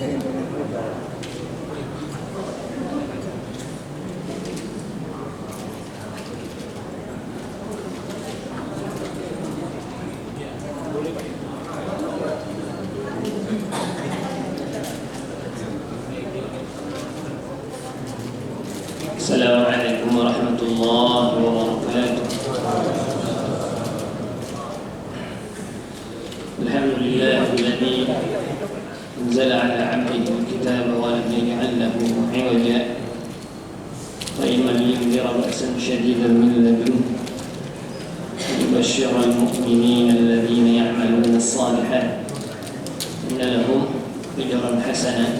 Assalamualaikum warahmatullahi wabarakatuh. Alhamdulillahilladzi anzala ala 'abdihi al-kitaba wa lam yaj'al lahu 'iwaja qayyiman liyundhira ba'san shadidan min ladunhu wa yubashshira al-mu'minina alladhina ya'maluna as-salihati inna lahum ajran hasanan.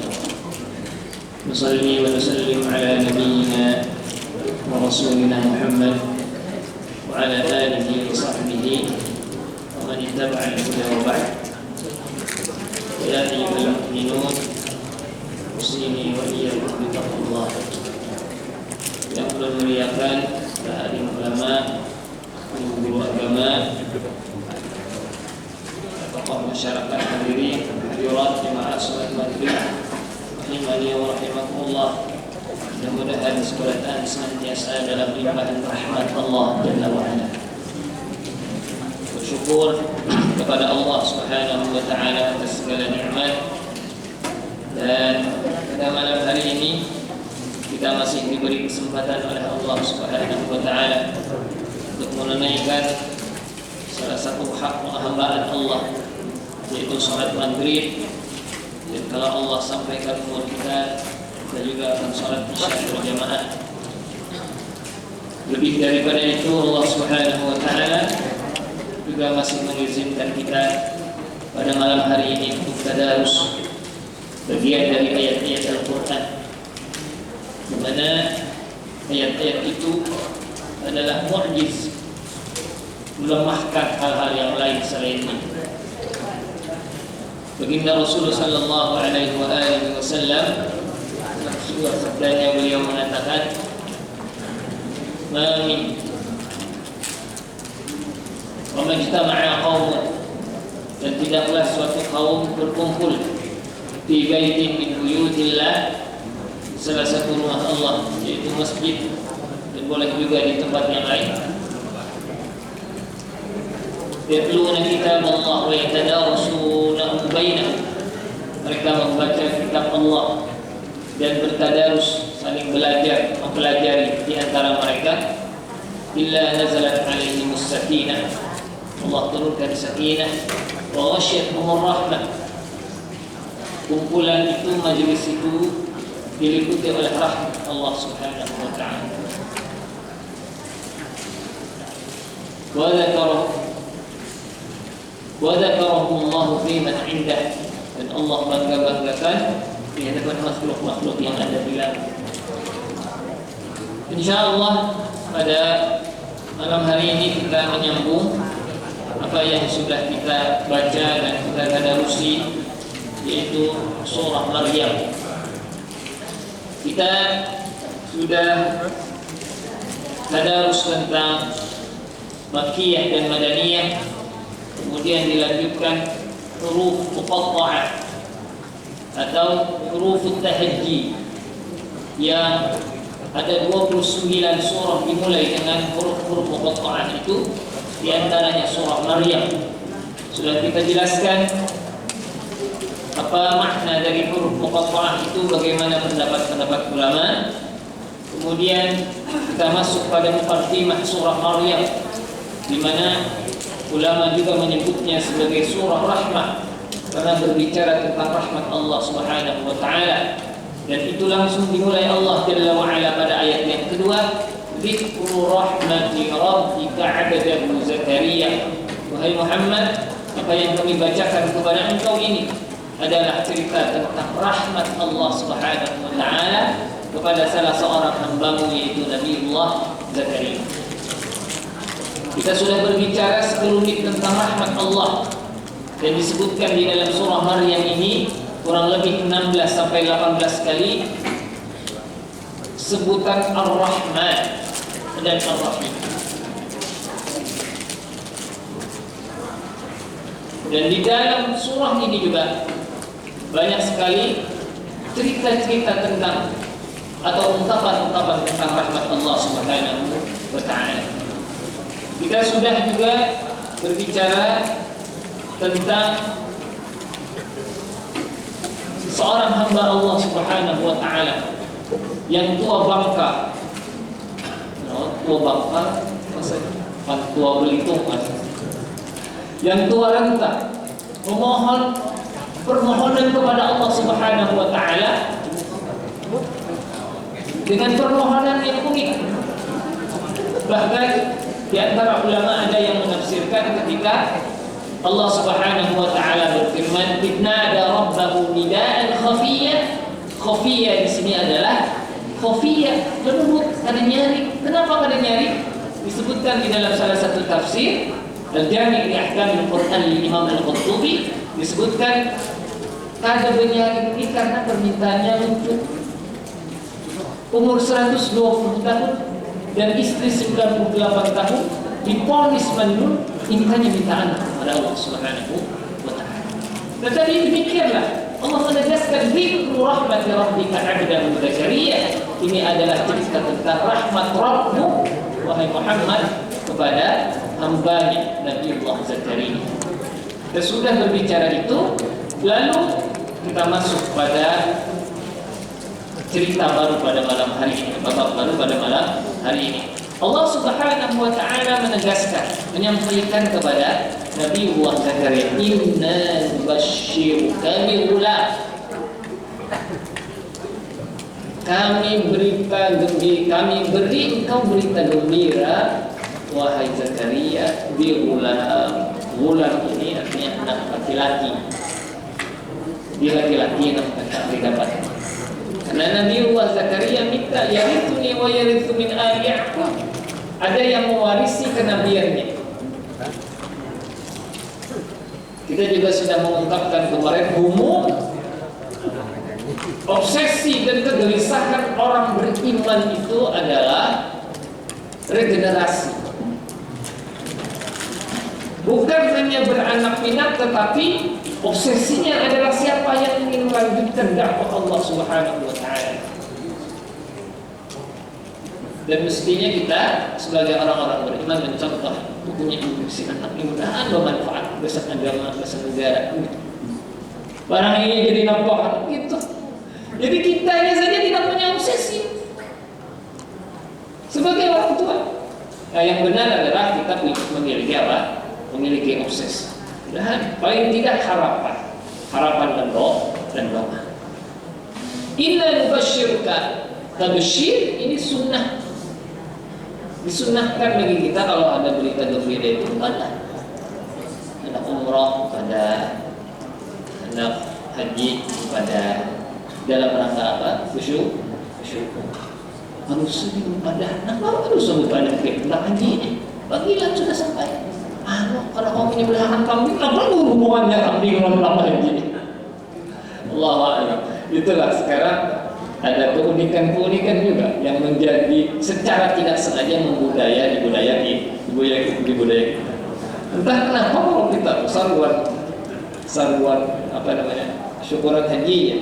Nusalli wa nusallim ala nabiyyina wa rasulina Muhammad wa ala alihi wa sahbihi wa man ittaba'a al-huda wa ba'd. Ya ayyuhal mu'minun, usini wa iyyakum bi taqwallah. Yang Allah muliakan para alim ulama, guru agama, tokoh masyarakat hadirin hadirat jemaah salat maghrib rahimani wa rahimakumullah. Mudah-mudahan sekolahkan senantiasa dalam limpahan rahmat Allah Jalla wa Ala. Bersyukur kepada Allah Subhanahu wa Ta'ala atas segala nikmat. Dan pada malam hari ini kita masih diberi kesempatan oleh Allah Subhanahu wa Ta'ala untuk menunaikan salah satu hak hambaan Allah, yaitu salat maghrib. Dan kalau Allah sampaikan umur kita juga akan salat isya berjamaah. Lebih daripada itu, Allah Subhanahu wa Ta'ala juga masih mengizinkan kita pada malam hari ini untuk tadarus bagian dari ayat-ayat Al-Quran, di mana ayat-ayat itu adalah mu'jiz, melemahkan hal-hal yang lain selain ini. Baginda Rasulullah sallallahu alaihi wasallam, sabdanya beliau mengatakan, "Mamin wa majtama'a qaumun," dan tidaklah suatu kaum berkumpul di baitin min buyutillah, salah satu rumah Allah, yaitu masjid, dan boleh juga di tempat yang lain. Yatluna kitab Allah wa yatadarasunahu bainahum, mereka membaca kitab Allah dan bertadarus, saling belajar, mempelajari di antara mereka. Illa nazalat alaihimus sakinah, Allah turunkan sakinah, wa ghasyiyatuhumur rahmah. Kumpulan itu, majelis itu diliputi oleh rahmat Allah Subhanahu wa Ta'ala. Wa dzakarahumullahu fi man 'indah, dan Allah bangga-banggakan di hadapan makhluk-makhluk yang ada di langit. Insyaallah pada malam hari ini kita menyambung apa yang sudah kita baca dan kita tadarusi, yaitu surah Maryam. Kita sudah tadarus tentang Makkiyah dan Madaniyah, kemudian dilanjutkan huruf muqatta'ah atau huruf tahajji, yang ada 29 surah dimulai dengan huruf-huruf muqatta'ah itu, di antaranya surah Maryam. Sudah kita jelaskan apa makna dari huruf muqatta'ah itu, bagaimana pendapat-pendapat ulama. Kemudian kita masuk pada muqaddimah surah Maryam, di mana ulama juga menyebutnya sebagai surah rahmah, karena berbicara tentang rahmat Allah Subhanahu wa Ta'ala. Dan itu langsung dimulai Allah Jalla wa Ala pada ayat yang kedua, dzikru rahmati rabbika 'abdahu Zakaria. Wahai Muhammad, apa yang kami bacakan kepada engkau ini adalah cerita tentang rahmat Allah Subhanahu wa Ta'ala kepada salah seorang hamba-Mu, yaitu Nabiullah Zakaria. Kita sudah berbicara sekelumit tentang rahmat Allah, dan disebutkan di dalam surah Maryam ini kurang lebih 16 sampai 18 kali sebutan Ar-Rahman dan Ar-Rahim. Dan di dalam surah ini juga banyak sekali cerita-cerita tentang atau ungkapan-ungkapan tentang rahmat Allah Subhanahu wa Ta'ala. Kita sudah juga berbicara tentang seorang hamba Allah Subhanahu wa Ta'ala yang tua bangka. Tua bangka maksudnya tua belitung maksudnya. Yang tua renta memohon permohonan kepada Allah Subhanahu wa Ta'ala dengan permohonan yang unik. Bahkan di antara ulama ada yang menafsirkan ketika Allah Subhanahu wa Ta'ala berfirman, "Idnada rabbahu nidaan khafiyyan." Khafiyya di sini adalah khafiyya, menurut kada nyari. Kenapa kada nyari? Disebutkan di dalam salah satu tafsir Al-Jami' li Ahkamil Quran Imam Al-Qurtubi, disebutkan kada bernyari ini karena permintaannya lucu. Umur 120 tahun dan istri 98 tahun diponis mandul, intinya minta anak kepada Allah Subhanahu wa Ta'ala. Tetapi demikianlah Allah menegaskan dzikru rahmati rabbika 'abdahu Zakaria. Ini adalah cerita tentang rahmat Rabbmu wahai Muhammad kepada hambanya Nabiullah Zakaria. Kita sudah berbicara itu, lalu kita masuk pada cerita baru pada malam hari ini, babak baru pada malam hari ini. Allah Subhanahu wa Ta'ala menegaskan, menyampaikan kepada Nabiullah Zakaria, "Inna nubashshiruka bi-ghulam." Kami beri engkau berita gembira wahai Zakaria bi-ghulam. Ghulam ini artinya anak laki-laki. Dia laki-laki yang akan didapat. Karena Nabiullah Zakaria minta yarithuni wa yarithu min ali Ya'qub. Ada yang mewarisi kenabiannya. Kita juga sudah mengungkapkan kemarin umum obsesi dan kegelisahan orang beriman itu adalah regenerasi. Bukan hanya beranak pinak, tetapi obsesinya adalah siapa yang ingin melanjutkan dakwah Allah Subhanahu wa Ta'ala. Dan mestinya kita sebagai orang-orang beriman mencontoh punya si anak ini mudahan bermanfaat besar agama, besar negara. Barang ini jadi nampak gitu. Jadi kitanya saja tidak punya obsesi sebagai orang tua. Nah, yang benar adalah kita memiliki apa? Memiliki obsesi. Dan paling tidak harapan dan doa. Inna nubashshiruka, tabsyir ini sunnah. Disunnahkan bagi kita kalau ada berita gembira itu pada anak umroh, pada anak haji, pada dalam rangka apa? Khusyuk. Harus sebelum pada anak, harus sebelum pada kita haji ini. Bagilah sudah sampai. Kalau kamu ini belahan kambing, apa hubungannya kambing dengan haji? Allahu a'lam. Itulah sekarang ada keunikan-keunikan juga yang menjadi secara tidak sengaja membudaya di budaya kita. Entah kenapa kalau kita saruan apa namanya syukuran haji ya,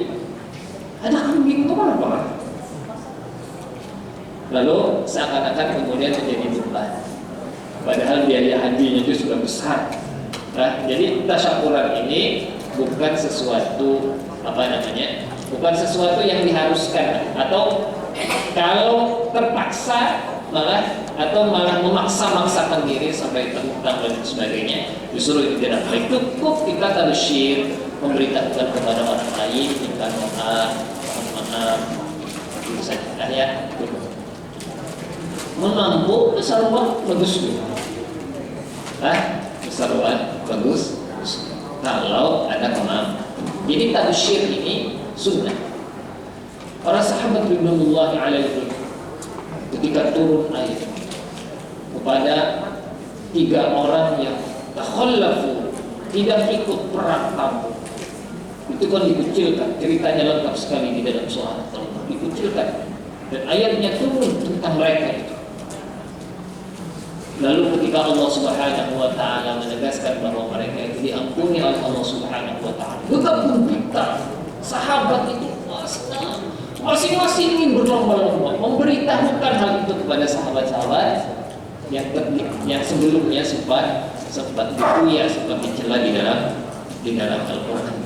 ada kambing itu mana? Lalu seakan-akan kemudian menjadi beban. Padahal biaya hajinya itu sudah besar. Nah, jadi tasyakuran ini bukan sesuatu bukan sesuatu yang diharuskan, atau kalau terpaksa malah memaksa-maksakan diri sampai terhutang dan sebagainya. Justru itu tidak baik. Cukup kita tasyir, memberitahukan kepada orang lain, minta maaf, itu saja ya. Memampu besar uang bagus juga. Besar uang bagus. Kalau ada kemampuan. Jadi tasyir ini sunnah. Para sahabat ridwanullahi alaihim ketika turun ayat kepada 3 orang yang takhallafu, tidak ikut perang Tabuk, itu kan dikucilkan. Ceritanya lengkap sekali di dalam surah Al-Taubah, dikucilkan dan ayatnya turun tentang mereka itu. Lalu ketika Allah Subhanahu wa Ta'ala menegaskan bahwa mereka itu diampuni oleh Allah Subhanahu wa Ta'ala, betapapun kita sahabat itu Masing-masing ingin berlomba-lomba memberitahukan hal itu kepada sahabat-sahabat yang sebelumnya sempat dipuya, sempat dicela di dalam Al-Quran.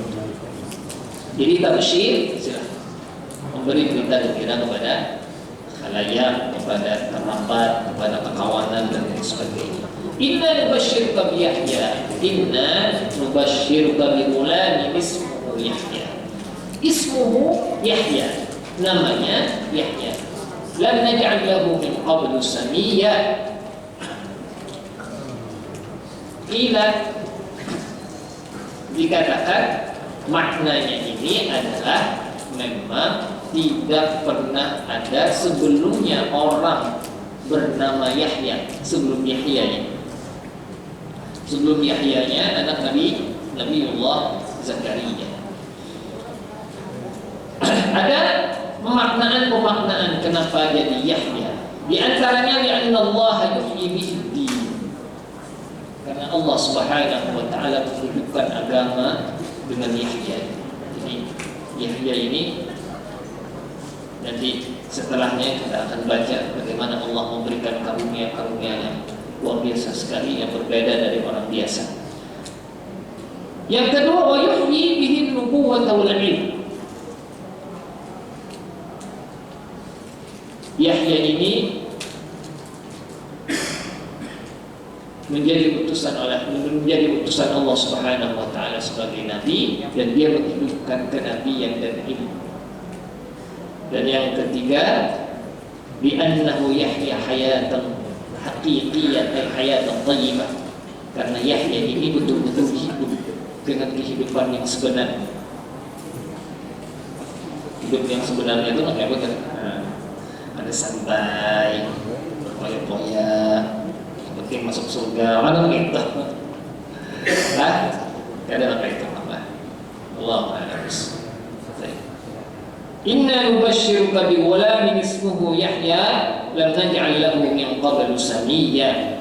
Jadi tabsyir, memberi berita gembira kepada khalayak, kepada kerabat, kepada kawanan dan lain sebagainya. Inna nubashshiruka bi Yahya, inna nubashshiruka bi ghulamin ismuhu Yahya. Ismuhu Yahya, namanya Yahya. Lam naj'al lahu min qablu samiyya. Ila dikatakan maknanya ini adalah memang tidak pernah ada sebelumnya orang bernama Yahya sebelum Yahyanya. Sebelum Yahyanya anak Nabiullah Zakaria. Ada pemaknaan kenapa jadi Yahya. Di antaranya li'anna Allah yuhyi bihi din. Karena Allah Subhanahu wa taala menghidupkan agama dengan Yahya. Jadi Yahya ini nanti setelahnya kita akan baca bagaimana Allah memberikan karunia-karunia yang luar biasa sekali yang berbeda dari orang biasa. Yang kedua, wa yuhyi bihi nubuwwata wal ilm. Yahya ini menjadi utusan Allah Subhanahu wa taala sebagai nabi, dan dia menghidupkan kenabian dan ilmu. Dan yang ketiga, bi annahu yahya hayatan haqiqiyatan hayatan thayyibah. Karena Yahya ini betul-betul hidup dengan kehidupan yang sebenar. Hidup yang sebenarnya itu kayak begitu. Ada santai, poya-poya, penting masuk surga, mana begitu? Ada apa itu apa? Allahu a'lam. Inna nubashshiruka bi ghulamin ismuhu Yahya lam naj'al lahu min qablu samiyya.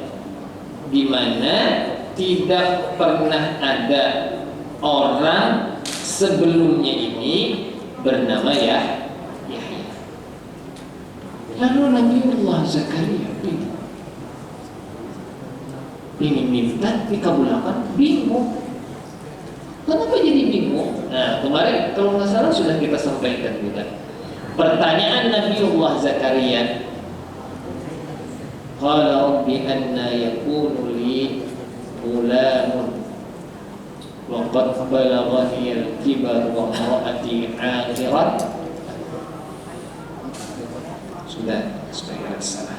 Di mana tidak pernah ada orang sebelumnya ini bernama Yahya. Lalu Nabiullah Zakaria ingin minta dikabulkan, bingung. Kenapa jadi bingung? Nah, kemarin kalau nggak salah sudah kita sampaikan juga. Pertanyaan Nabiullah Zakaria, qala rabbi anna yakunu li ghulamun wa qad balaghani al-kibar wa imra'ati 'aqirat. Sudah supaya salah.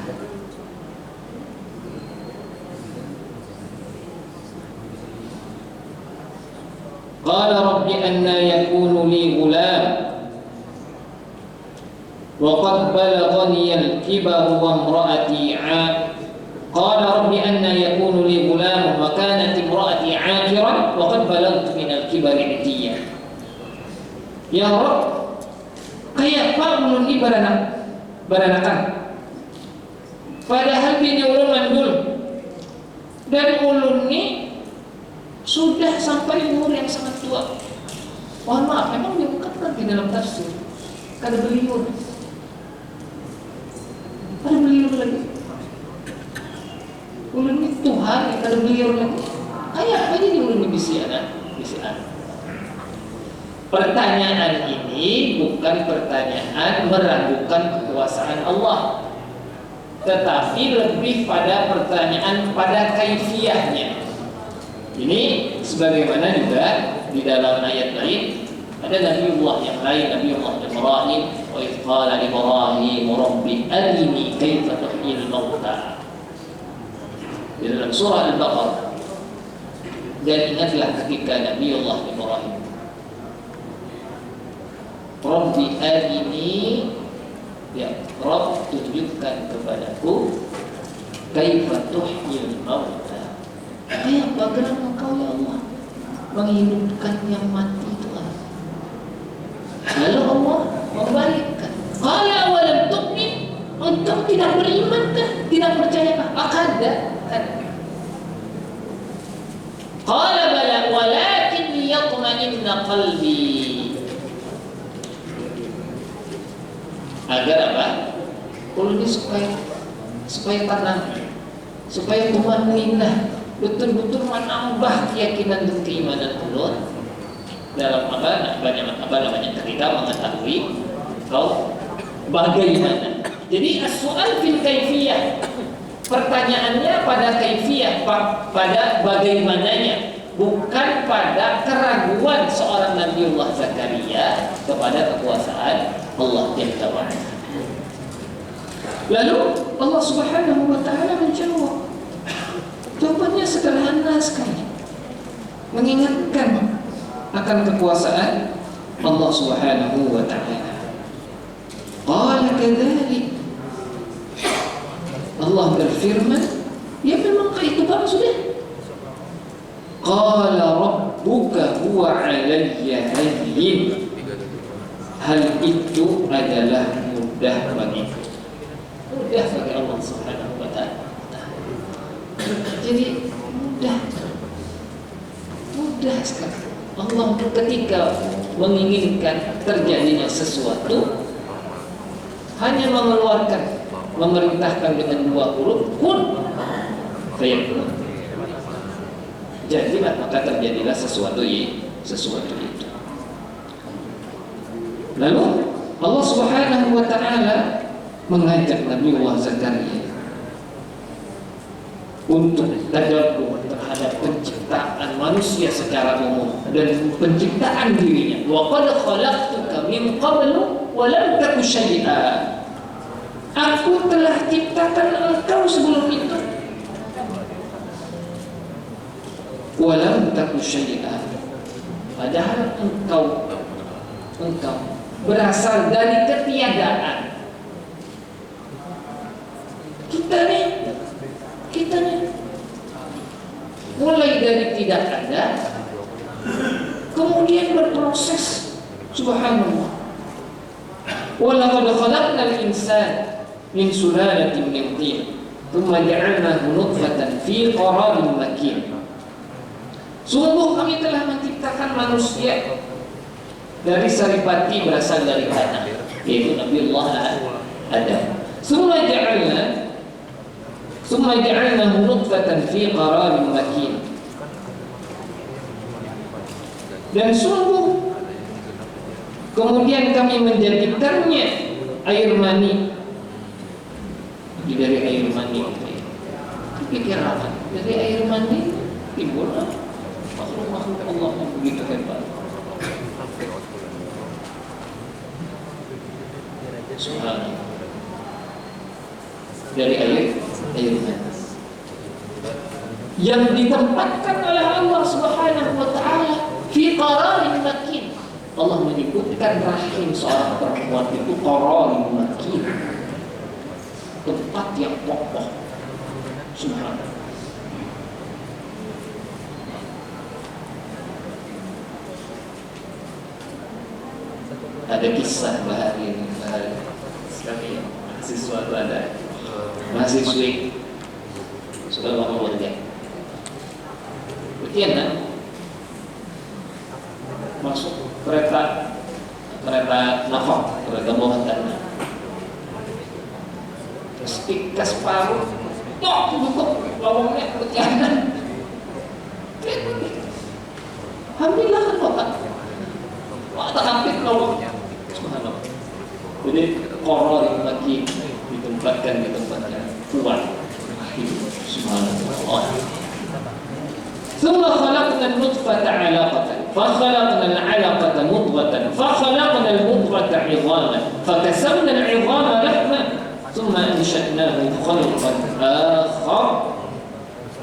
Qala rabbi anna yakunu li ghulam wa qad balaghani al-kibar wa imra'ati 'aqir. Qala rabbi anna yakunu li ghulam wa kanat imra'ati 'aqiran wa qad balaghtu min al-kibar 'itiyya. Ya Rabb, kayak apa ulun ni baranakan, padahal bini ulun mandul dan ulun ni sudah sampai umur yang sangat tua. Mohon maaf, memang diungkapkan di dalam tafsir kada beliur lagi. Ulun ni Tuhan kada beliur lagi. Kayak apa jadi ulun ni bisian. Pertanyaan ini bukan pertanyaan meragukan kekuasaan Allah, tetapi lebih pada pertanyaan pada kaifiyahnya. Ini sebagaimana juga di dalam ayat lain ada Nabiullah yang lain, Nabiullah Ibrahim, wa idh qala Ibrahim rabbi arini kaifa tuhyil mauta, di dalam surah Al-Baqarah. Dan ingatlah ketika Nabiullah Ibrahim, Rabbi arini, ya Rabb tunjukkan kepadaku kaifa tuhyil mauta, kayak bagaimana engkau ya Allah menghidupkan yang mati itu. Lalu Allah membalikkan, qala awalam tu'min, engkau tidak beriman kah, tidak percaya kah? Ada. Qala bala walakin liyatma'inna qalbi. Agar apa? Kulubnya supaya tenang, supaya tumanninah, betul-betul menambah keyakinan dan keimanan Allah dalam ketika mengetahui kau bagaimana. Jadi as-su'al fil kaifiyah, pertanyaannya pada kaifiyah, pada bagaimananya, bukan pada keraguan seorang Nabiullah Zakaria kepada kekuasaan Allah Jalla wa'ala. Lalu Allah Subhanahu wa ta'ala menjawab. Jawabannya sederhana sekali, mengingatkan akan kekuasaan Allah Subhanahu wa ta'ala. Qala kadzalik, Allah berfirman, ya memang itu Pak sudah. Qala rabbuka huwa alayya hayyin, hal itu adalah mudah bagiku. Mudah bagi Allah Subhanahu wa ta'ala. Jadi mudah sekali. Allah ketika menginginkan terjadinya sesuatu hanya memerintahkan dengan 2 huruf, kun fayakun. Jadilah, maka terjadilah sesuatu itu. Lalu Allah Subhanahu wa ta'ala mengajak Nabiullah Zakaria untuk tadabbur terhadap penciptaan manusia secara umum dan penciptaan dirinya. Wa qad khalaqtuka min qablu wa lam taku syai'a. Aku telah ciptakan engkau sebelum itu. Wa lam taku syai'a. Padahal engkau berasal dari ketiadaan. Kita nih mulai dari tidak ada, kemudian berproses. Subhanallah. Wa laqad khalaqnal insana min sulalatin min tin, thumma ja'alnahu nutfatan fi qararin makin. Sungguh kami telah menciptakan manusia dari saripati berasal dari tanah, yaitu Nabiullah Adam. Summa ja'alnahu nutfatan fi qararin makin. Dan sungguh kemudian kami menjadikannya air mani. Dari air mani, pikir apa? Dari air mani timbullah makhluk-makhluk Allah yang begitu hebat. Subhanallah. Dari air mani yang ditempatkan oleh Allah Subhanahu wa ta'ala fi qararin makin. Allah menyebutkan rahim seorang perempuan itu qararin makin, tempat yang kokoh. Subhanallah. Ada kisah bahari sekali mahasiswa itu ada mahasiswi sudah lama kerja. Kemudian masuk kereta nafak, kereta bawah tanah. Terus tikas paruh, buka lawangnya ketianan. Alhamdulillah kan Bapak. Tak hampir lawangnya. Subhanallah. Jadi koror yang lagi ditempatkan di tempatnya kuat. Subhanallah. ثم خلقنا النطفة علقة فخلقنا العلقة مضغة فخلقنا المضغة عظاما فكسونا العظام لحما ثم أنشأناه خلقا آخر.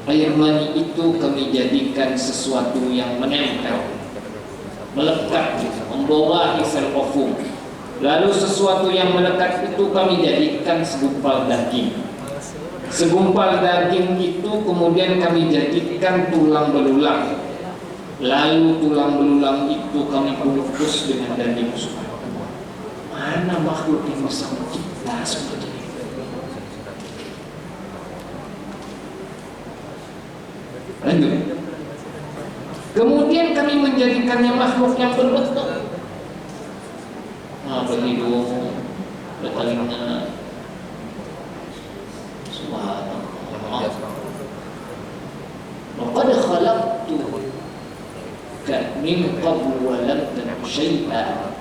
Air mani itu kami jadikan sesuatu yang menempel, melekat, membawahi sel ofum. Lalu sesuatu yang melekat itu kami jadikan segumpal daging. Segumpal daging itu kemudian kami jadikan tulang belulang. Lalu tulang belulang itu kami bungkus dengan daging. Mana makhluk yang bisa mencipta seperti ini? Lanjut. Kemudian kami menjadikannya makhluk yang berbentuk berhidung, bertelinga. Subhanallah. Laqad khalaqtuka min qablu wa lam taku syai'an.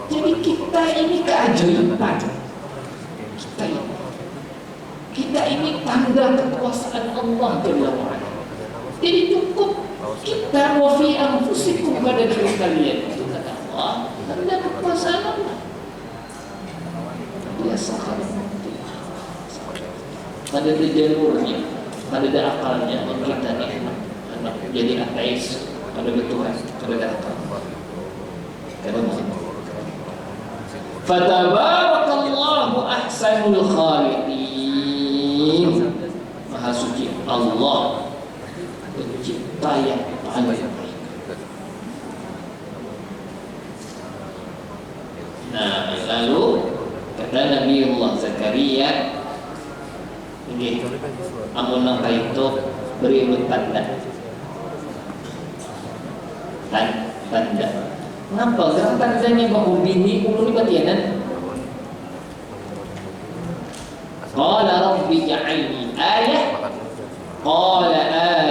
Jadi kita ini keajaiban. Kita ini tanda kekuasaan Allah Jalla wa'ala. Jadi cukup kita wa fi anfusikum pada diri kalian itu kata Allah tanda kekuasaan Allah. Biasa kalau pada jalurnya, pada akalnya kita nih anak jadi ateis, pada Tuhan, pada akal. Fatabarakallahu ahsanul khaliqin. Maha suci Allah, pencipta yang paling baik. Nah, lalu kata Nabiullah Zakaria, ini amun nangka itu beri ulut tanda. Tanda. Kenapa? Karena tandanya bahwa bini ulun batianan. Qala rabbi ja'alni ayah. Qala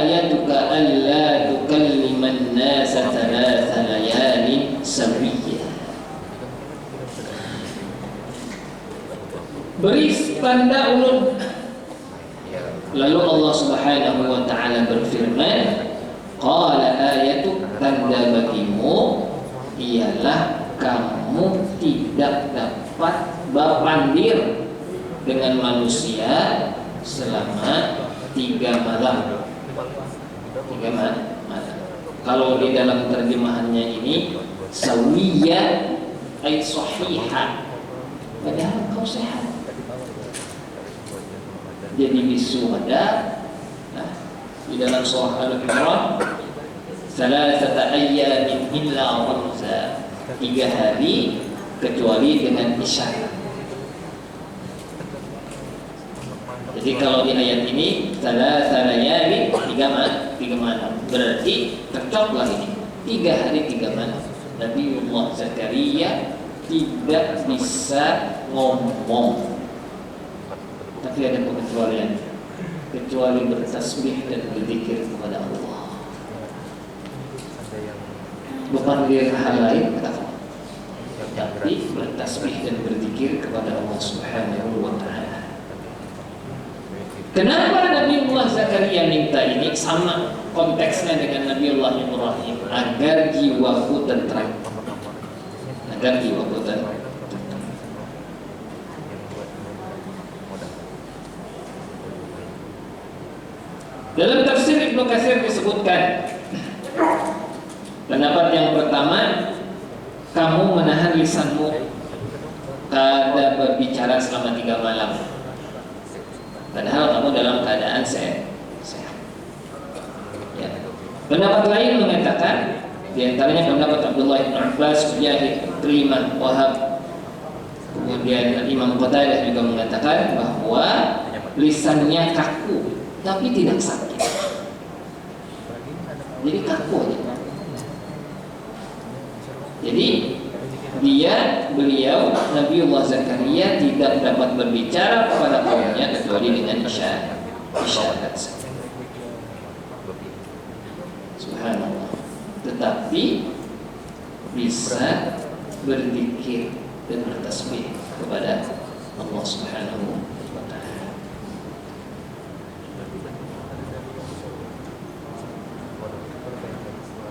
ayatuka alla tukalliman nasa thalatha layalin sawiyya. Beri tanda ulun. Lalu Allah Subhanahu wa taala berfirman, qala ayatuk, tanda bagimu ialah kamu tidak dapat berpandir dengan manusia selama 3 malam. 3 malam. Kalau di dalam terjemahannya ini sawiyya ay sahihah, padahal kau sehat. Jadi bisuada, nah, di dalam surah Al-Imran, salasata ayyamin illa ramza, 3 hari kecuali dengan isyarat. Jadi kalau di ayat ini salasata layalin 3 malam, berarti cocoklah ini 3 hari 3 malam. Nabiullah Zakaria tidak bisa ngomong, tapi ada pengecualian, kecuali bertasbih dan berzikir kepada Allah. Bukan dia hal lain kata, tapi bertasbih dan berzikir kepada Allah Subhanahu wa taala. Kenapa Nabiullah Zakaria minta ini? Sama konteksnya dengan Nabiullah Ibrahim, agar jiwaku tentram. Agar jiwaku tentram. Dalam tafsir Ibnu Katsir disebutkan, pendapat yang pertama, kamu menahan lisanmu kada berbicara selama 3 malam, padahal kamu dalam keadaan sehat. Ya. Pendapat lain mengatakan, diantaranya pendapat Abdullah bin Abbas, Mujahid, Ikrimah, Wahab, kemudian Imam Qatadah juga mengatakan bahwa lisannya kaku tapi tidak sakit. Jadi kaku aja. Jadi beliau Nabiullah Zakaria tidak dapat berbicara kepada kaumnya kecuali dengan isyarat saja. Subhanallah. Tetapi bisa berzikir dan bertasbih kepada Allah Subhanahu wa taala.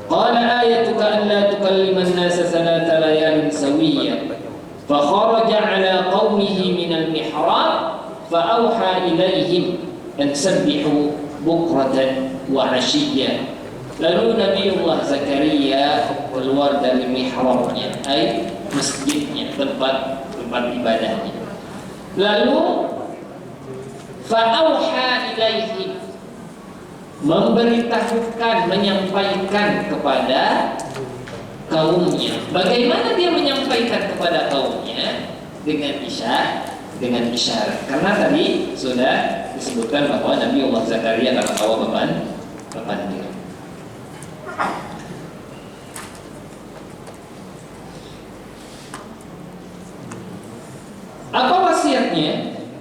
Qala ayatuka an la tukallima an-nasa salata layalin sawiyya fa kharaja ala qaumihi min al-mihrab fa awha ilaihim an sabbihu bukratan wa 'ashiyya. Lalu Nabiullah Zakaria keluar dari mihrabnya, ay masjidnya, tempat ibadahnya. Lalu fa awha ilaihim, memberitahukan, menyampaikan kepada kaumnya. Bagaimana dia menyampaikan kepada kaumnya? Dengan isyarat. Karena tadi sudah disebutkan bahwa Nabiullah Zakaria adalah kaum pepandir.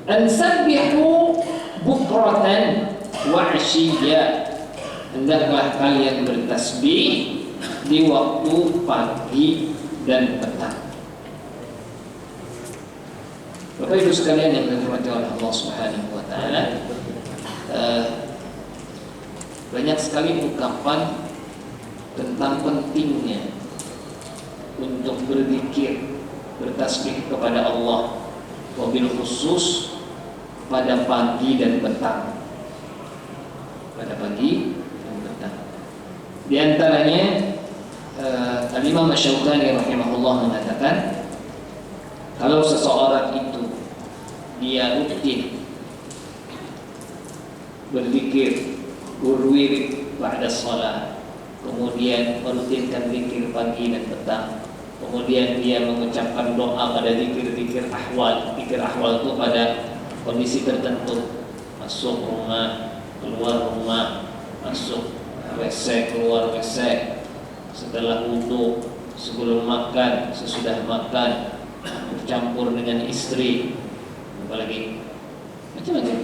Ansabbihu bukratan wa ashiyya, hendaklah kalian bertasbih di waktu pagi dan petang. Bapak Ibu sekalian yang dirahmati oleh Allah Subhanahu wa taala, banyak sekali ungkapan tentang pentingnya untuk berzikir, bertasbih kepada Allah, wabil khusus pada pagi dan petang. Pada pagi dan petang. Di antaranya Al-Imam Asy-Syaukani rahimahullah mengatakan, kalau seseorang itu dia rutin berzikir, berwirid ba'da shalah, kemudian merutinkan zikir pagi dan petang, kemudian dia mengucapkan doa pada zikir-zikir ahwal. Zikir ahwal itu pada kondisi tertentu, masuk rumah, keluar rumah, masuk WC, keluar WC, setelah wudu, sebelum makan, sesudah makan, bercampur dengan istri, apalagi macam-macam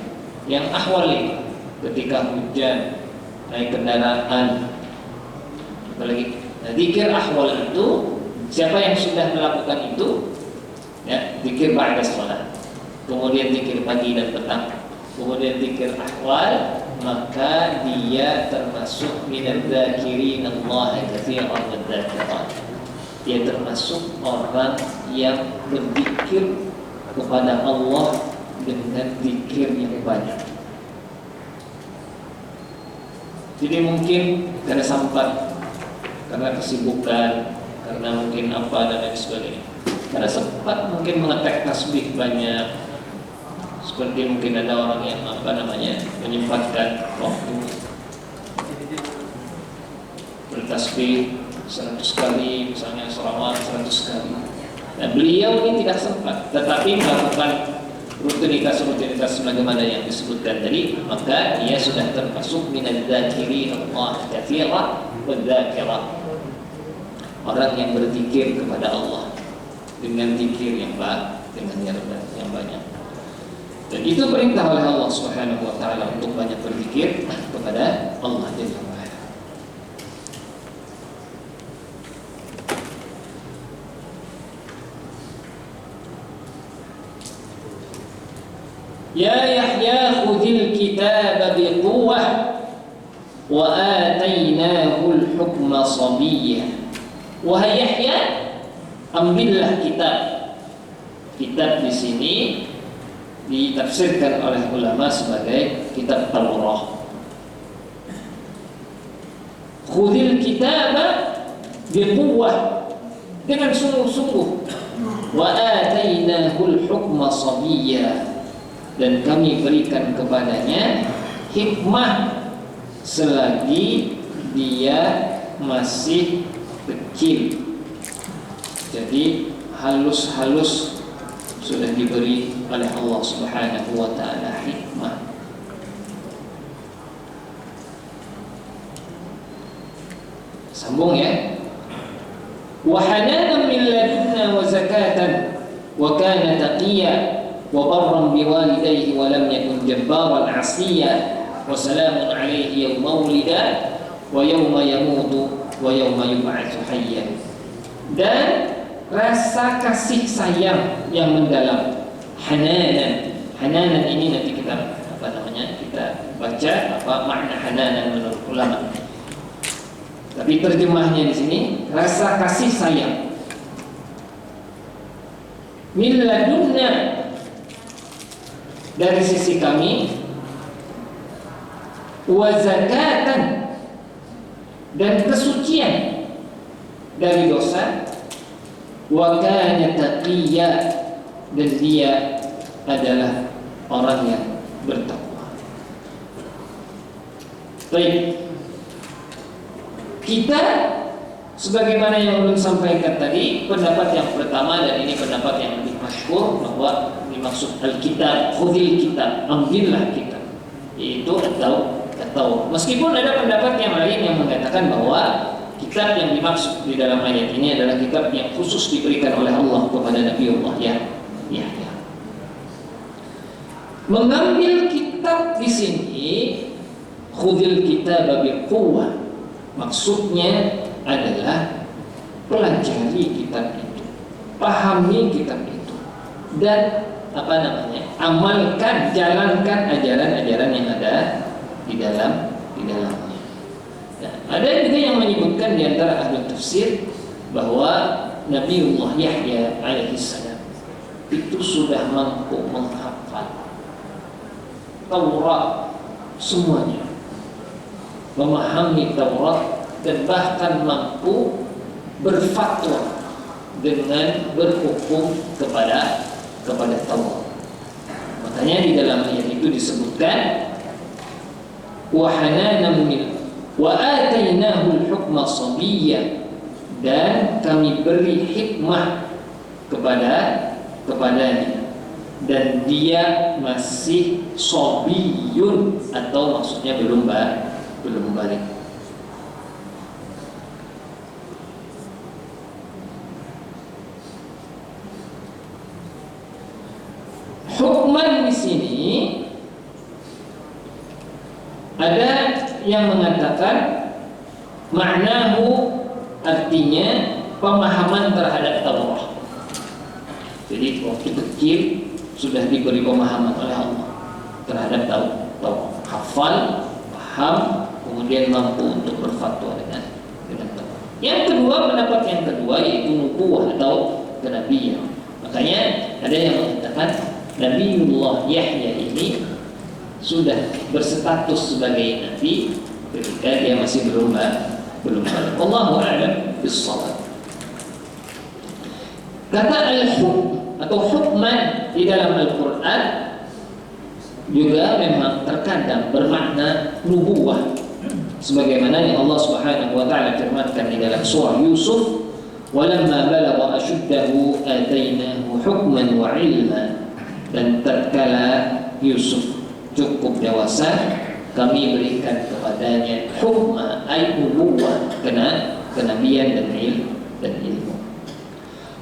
yang ahwal ini, ketika hujan, naik kendaraan, apalagi. Nah, zikir ahwal itu, siapa yang sudah melakukan itu, ya, zikir ba'da shalah, kemudian zikir pagi dan petang, kemudian zikir ahwal, maka dia termasuk minadz dzakirin Allah katsiran wa dzakirat. Dia termasuk orang yang berzikir kepada Allah dengan zikir yang banyak. Jadi mungkin karena sempat, karena kesibukan, karena mungkin apa dan lain sebagainya, karena sempat mungkin mengetek tasbih banyak, seperti mungkin ada orang yang menyempatkan waktu bertasbih 100 kali, misalnya selawat 100 kali. Nah, beliau ini tidak sempat, tetapi melakukan rutinitas sebagaimana yang disebutkan tadi, maka dia sudah termasuk minadz dzakirin Allah katsiran wa dzakirat, orang yang berzikir kepada Allah dengan zikir yang banyak. Dan itu perintah oleh Allah Subhanahu wa taala untuk banyak berzikir kepada Allah Jalla wa ala. Ya Yahya khudhil kitaba biquwwah wa atainahu al-hukma sabiyyah. Wahai Yahya, ambillah kitab. Kitab di sini ditafsirkan oleh ulama sebagai kitab Taurat. Khudhil kitaba biquwwah, dengan sungguh-sungguh. Wa atainahu al-hukma sabiyyah, dan kami berikan kepadanya hikmah selagi dia masih kecil. Jadi halus-halus sudah diberi oleh Allah Subhanahu wa taala hikmah. Sambung ya. Wa hananan min ladunna wa zakatan wa kana taqiyya wa barran biwalidayhi wa lam yakun jabbaran 'asiyya wa salamun 'alayhi yawma wulida wa yawma yamutu wa yawma yub'atsu hayya. Dan rasa kasih sayang yang mendalam, hananan ini nanti kita kita baca apa makna hananan menurut ulama. Tapi terjemahnya di sini rasa kasih sayang. Min ladunna, dari sisi kami, wa zakatan, dan kesucian dari dosa, wa kana taqiyya, dan dia adalah orang yang bertakwa. Baik, kita sebagaimana yang ulun sampaikan tadi, pendapat yang pertama, dan ini pendapat yang lebih masyhur, bahwa dimaksud al-kitab, khudhil kitab, ambillah kitab, itu atau meskipun ada pendapat yang lain yang mengatakan bahwa kitab yang dimaksud di dalam ayat ini adalah kitab yang khusus diberikan oleh Allah kepada Nabiullah Yahya. Mengambil kitab di sini, khudil kitab biquwwah, maksudnya adalah pelajari kitab itu, pahami kitab itu, dan amalkan, jalankan ajaran-ajaran yang ada di dalamnya. Nah, ada juga yang menyebutkan di antara ahli tafsir bahwa Nabiullah Yahya alaihissalam itu sudah mampu menghafal Taurat semuanya, memahami Taurat, dan bahkan mampu berfatwa dengan berhukum kepada Taurat. Makanya di dalam ayat itu disebutkan wa hananan min wa atainahu al-hukma sabiyya, dan kami beri hikmah kepadanya, dan dia masih sobiyun, atau maksudnya belum balik. Hukman di sini ada yang mengatakan maknahu, artinya pemahaman terhadap Taurat. Jadi waktu kecil sudah diberi pemahaman oleh Allah terhadap Taurat, hafal, paham, kemudian mampu untuk berfatwa dengan Taurat. Yang kedua, pendapat yang kedua yaitu nubuwah atau kenabian. Makanya ada yang mengatakan Nabiullah Yahya ini sudah berstatus sebagai nabi ketika dia masih belum balik. Allahu a'lam bis-shawab. Kata al-hukm atau hukman di dalam Al-Quran juga memang terkadang bermakna nubuwah, sebagaimana yang Allah Subhanahu wa taala firmankan di dalam surah Yusuf, walamma balagha ashuddahu atainahu hukman wa ilma, dan tatkala Yusuf cukup dewasa kami berikan kepadanya hukma ay nubuwah, kenabian dan ilmu.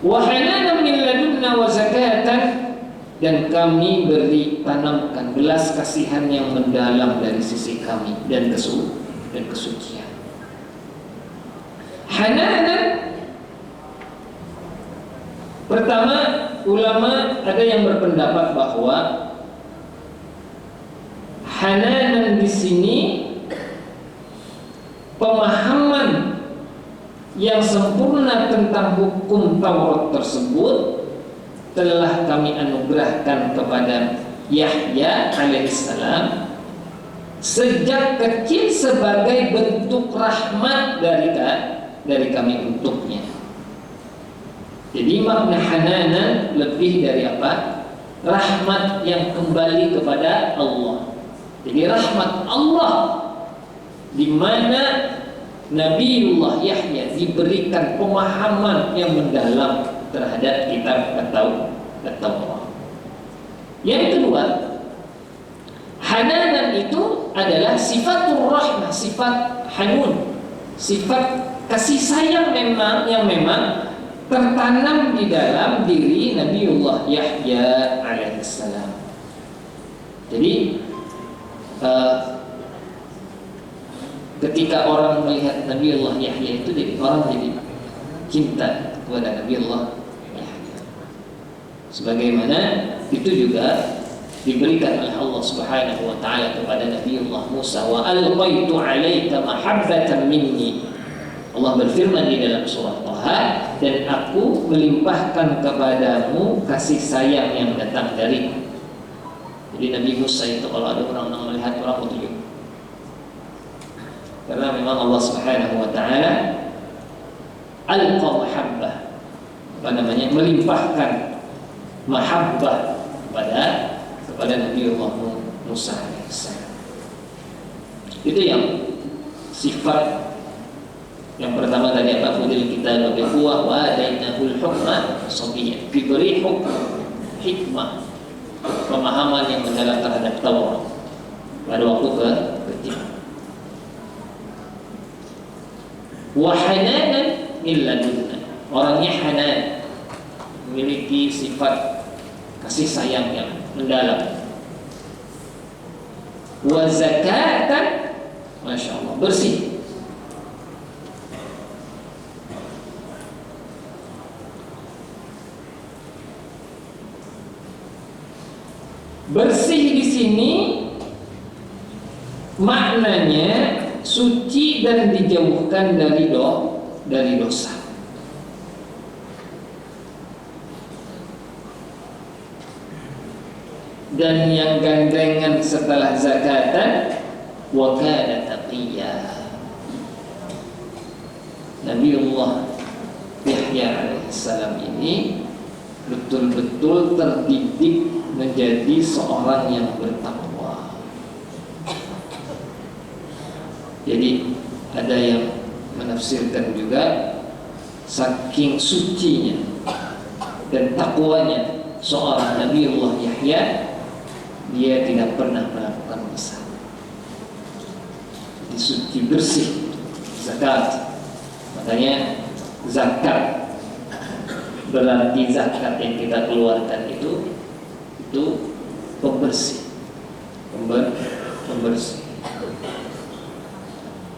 Wa hananan min ladunna wa zakatan, dan kami beri tanamkan belas kasihan yang mendalam dari sisi kami dan kesucian. Hananan, pertama ulama ada yang berpendapat bahwa hananan di sini pemahaman yang sempurna tentang hukum Taurat tersebut telah kami anugerahkan kepada Yahya alaihissalam sejak kecil sebagai bentuk rahmat dari kami untuknya. Jadi makna hananan lebih dari apa? Rahmat yang kembali kepada Allah. Jadi rahmat Allah di mana Nabiullah Yahya diberikan pemahaman yang mendalam terhadap kitab atau Taurat. Yang kedua, hananan itu adalah sifatul rahmah, sifat hanun, sifat kasih sayang yang memang tertanam di dalam diri Nabiullah Yahya alaihissalam. Jadi ketika orang melihat Nabiullah Yahya itu, jadi orang jadi cinta kepada Nabiullah Yahya. Sebagaimana itu juga diberikan oleh Allah Subhanahu wa taala kepada Nabiullah Musa, wa alqaitu 'alaika mahabbatan minni. Allah berfirman di dalam surah Thaha, dan aku melimpahkan kepadamu kasih sayang yang datang dariku. Jadi Nabi Musa itu kalau ada orang melihat orang itu, karena memang Allah Subhanahu wa taala alqa mahabbah, melimpahkan mahabbah kepada Nabiullah Musa alaihissalam. Itu yang sifat yang pertama tadi apa? Fudil kita lebih kuat wa adainahul hukma sabiyya, diberi hukum, hikmah, pemahaman yang mendalam terhadap Taurat pada waktu kecil. Wa hananan min ladunna, orangnya hanan, memiliki sifat kasih sayang yang mendalam wa zakatan, masya Allah, bersih. Bersih di sini maknanya suci dan dijauhkan dari dosa. Dan yang gandengan setelah zakatan, wa kana taqiyya. Nabiullah Yahya alaihissalam ini betul-betul terdidik menjadi seorang yang bertakwa. Jadi ada yang menafsirkan juga saking sucinya dan takwanya seorang Nabiullah Yahya, dia tidak pernah melakukan dosa. Suci, bersih, zakat. Makanya zakat berarti zakat yang kita keluarkan itu pembersih, pembersih.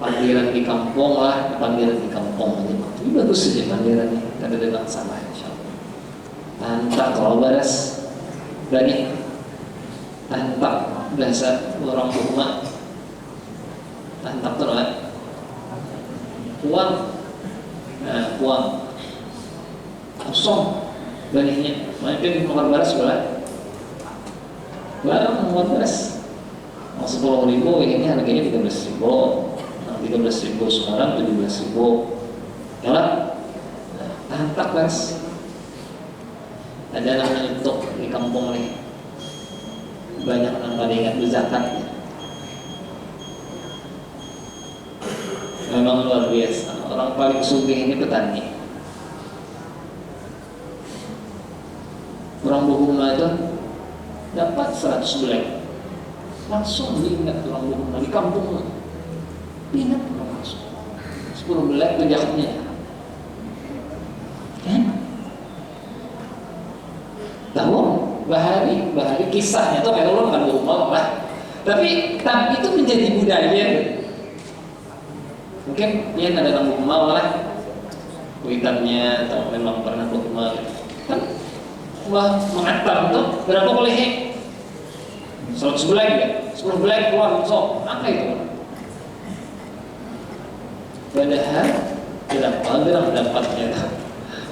Panggilan di kampung lah, panggilan di kampung aja. Ini bagus saja panggilannya, tidak ada masalah insyaallah. Tantak kalau baras, berani tantak bahasa orang rumah. Tantak tuh kan? Uang, nah uang kosong banihnya. Mungkin nomor baras berapa? Barang nomor baras mau 10.000, ini harganya 13.000. 13.000 sekarang 17.000. Ya lah, tantak baras. Ada namanya untuk di kampung nih, banyak orang pada ingat zakatnya. Memang luar biasa. Orang paling sugih ini petani. Orang Buhuma itu dapat 100 belek, langsung diingat orang Buhuma di kampung. Ingat langsung 10 belek kejaknya. Kan? Tahu bahari kisahnya tuh kayak orang kan Buhuma lah. Tapi itu menjadi budaya. Mungkin dia ada orang Buhuma lah, kuitannya atau memang pernah Buhuma kan. Wah, mengantar tuh berapa boleh? 100 belek ya? 10 belek keluar, sok, apa itu? Padahal berapa dapatnya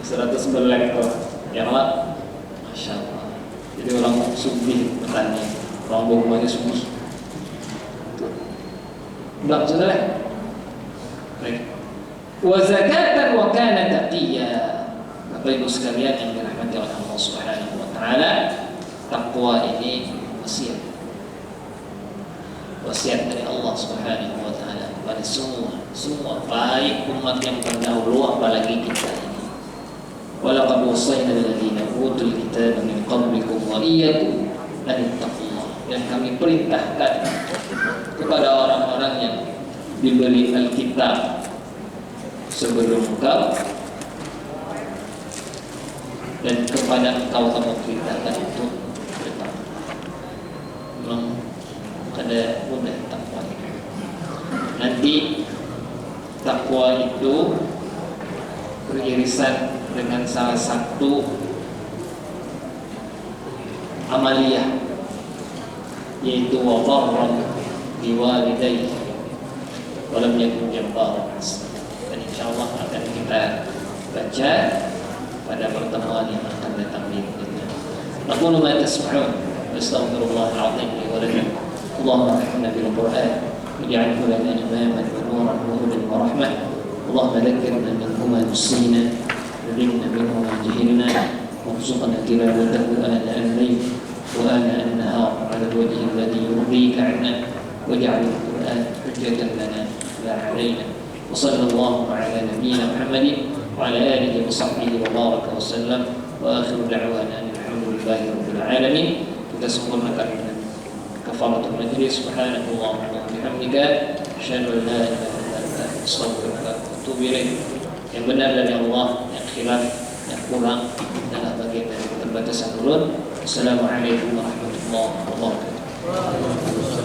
100 belek tuh, ya Allah, masya Allah. Jadi orang sugih petani, orang Buhumanya sugih. Udah sudah lah. Baik. Wa zakatan wa kana taqiyya. Bapak Ibu sekalian yang dirahmati oleh Allah Subhanahu wa taala, takwa ini wasiat dari Allah Subhanahu wa taala kepada semua baik umat yang terdahulu apalagi kita ini. Wa laqad wassayna alladziina utul kitaba min qablikum wa iyyakum an ittaqullah. Dan kami perintahkan kepada orang-orang yang diberi Alkitab sebelum engkau dan kepada engkau kamu perintahkan untuk bertakwa. Memang ada mudah takwa. Nanti takwa itu beririsan dengan salah satu amaliyah, yaitu wabarran biwalidayhi wa lam yakun jabbaran. Dan insyaallah akan kita baca pada pertemuan yang akan datang berikutnya. Aqulu ma tasma'un wa astaghfirullahal 'azim li wa lakum. Allahumma arhamna bil Qur'an waj'alhu lana imaman wa nuran wa hudan wa rahmah. Allahumma dhakkirna minhu ma nusina wa dhikna minhu ma jahilna warzuqna tilawatahu ana al-layl wa ana an-nahar 'ala al-wajhi alladhi yurdika 'anna waj'al al-Qur'an hujjatan lana la 'alaina. Wa sallallahu 'ala nabiyyina Muhammadin وعلى آله وصحبه وبارك وسلم وآخر دعوانا الحمد لله رب العالمين. Kita sempurnakan kafaratul majlis. Subhanallah wa bihamdika asyhadu an la ilaha illa anta astaghfiruka wa atubu ilaik. Yang benar dari Allah, yang khilaf, yang kurang adalah bagian dari keterbatasan mulut. Assalamualaikum warahmatullahi wabarakatuh.